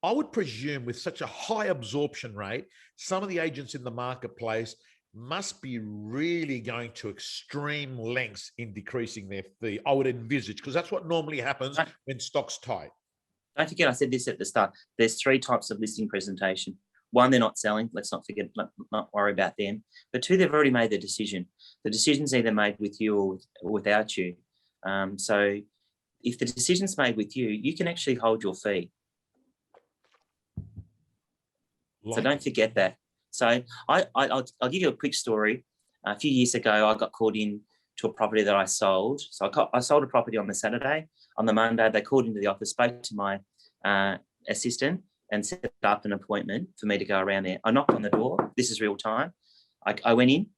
I would presume with such a high absorption rate, some of the agents in the marketplace must be really going to extreme lengths in decreasing their fee. I would envisage, because that's what normally happens when stock's tight. Don't forget, I said this at the start. There's 3 types of listing presentation. 1, they're not selling. Let's not forget, not worry about them. But 2, they've already made the decision. The decision's either made with you or without you. So if the decision's made with you, you can actually hold your fee. So don't forget that. So I'll give you a quick story. A few years ago, I got called in to a property that I sold. So I sold a property on the Saturday. On the Monday, they called into the office, spoke to my assistant and set up an appointment for me to go around there. I knocked on the door. This is real time. I went in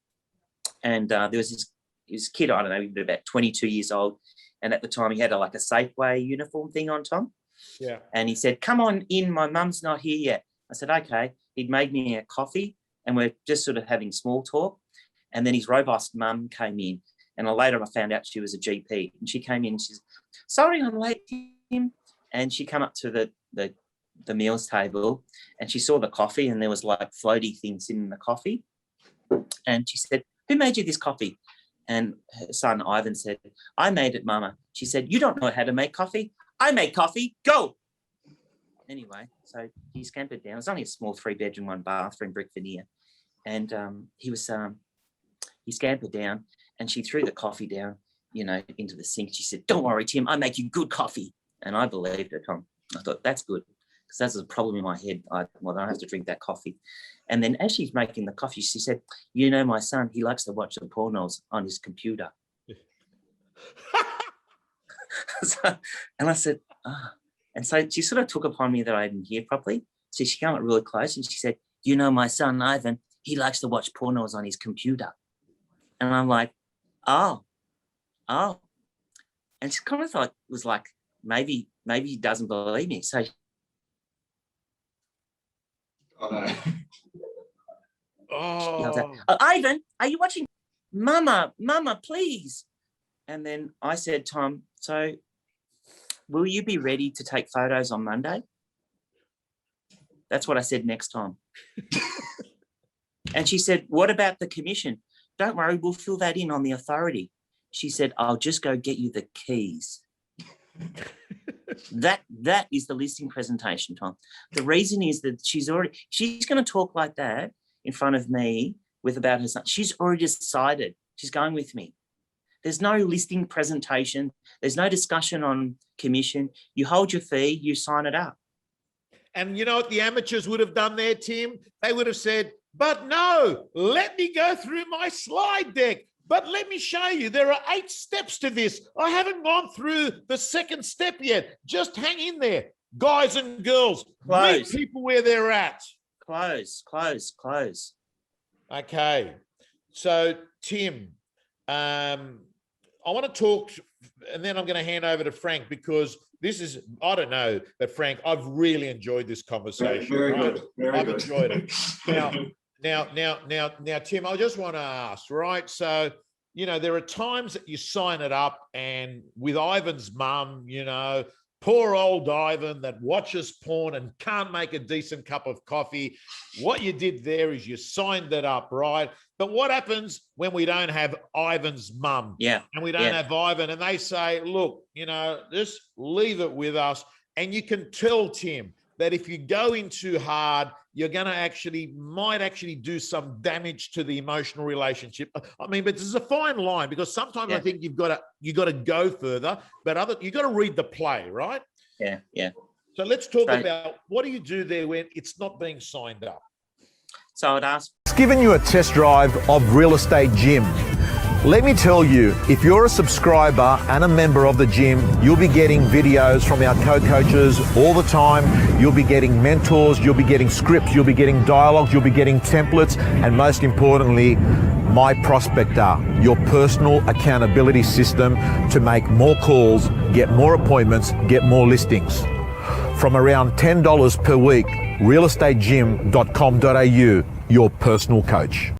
and there was this kid, I don't know, he was about 22 years old. And at the time he had like a Safeway uniform thing on, Tom. Yeah. And he said, come on in, my mum's not here yet. I said, okay. He'd made me a coffee and we're just sort of having small talk. And then his robust mum came in. And later I found out she was a GP. And she came in and she said, sorry, I'm late, Tim. And she came up to the meals table and she saw the coffee and there was like floaty things in the coffee. And she said, who made you this coffee? And her son, Ivan, said, I made it, Mama. She said, you don't know how to make coffee? I make coffee. Go. Anyway, so he scampered down. It was only a small 3-bedroom, 1-bathroom brick veneer. And he scampered down and she threw the coffee down, into the sink. She said, don't worry, Tim, I make you good coffee. And I believed her, Tom. I thought, that's good. Because that's a problem in my head. I don't have to drink that coffee. And then as she's making the coffee, she said, my son, he likes to watch the pornos on his computer. And I said, oh. And so she sort of took upon me that I didn't hear properly. So she came up really close and she said, my son, Ivan, he likes to watch pornos on his computer. And I'm like, oh. And she kind of was like, maybe he doesn't believe me. So Ivan, are you watching? Mama, please. And then I said, Tom, so will you be ready to take photos on Monday? That's what I said next time. And she said, what about the commission? Don't worry, we'll fill that in on the authority. She said, I'll just go get you the keys. That is the listing presentation, Tom. The reason is that she's going to talk like that in front of me about her son. She's already decided she's going with me. There's no listing presentation. There's no discussion on commission. You hold your fee, you sign it up. And you know what the amateurs would have done there, Tim? They would have said, but no, let me go through my slide deck. But let me show you, there are 8 steps to this. I haven't gone through the 2nd step yet. Just hang in there. Guys and girls, meet people where they're at. Close. Okay. So, Tim, I want to talk, and then I'm going to hand over to Frank because this is, I don't know, but Frank, I've really enjoyed this conversation. Very good. I've enjoyed it. Now, Tim, I just want to ask, right? So, there are times that you sign it up and with Ivan's mum, poor old Ivan that watches porn and can't make a decent cup of coffee. What you did there is you signed it up, right? But what happens when we don't have Ivan's mum? Yeah. And we don't have Ivan and they say, look, just leave it with us. And you can tell, Tim, that if you go in too hard, you're going to might actually do some damage to the emotional relationship. I mean, but this is a fine line because sometimes I think you got to go further, but you got to read the play, right? Yeah. So let's talk about what do you do there when it's not being signed up? So I'd ask. It's given you a test drive of Real Estate Gym. Let me tell you, if you're a subscriber and a member of the gym, you'll be getting videos from our co-coaches all the time. You'll be getting mentors, you'll be getting scripts, you'll be getting dialogues, you'll be getting templates, and most importantly, My Prospector, your personal accountability system to make more calls, get more appointments, get more listings. From around $10 per week, realestategym.com.au, your personal coach.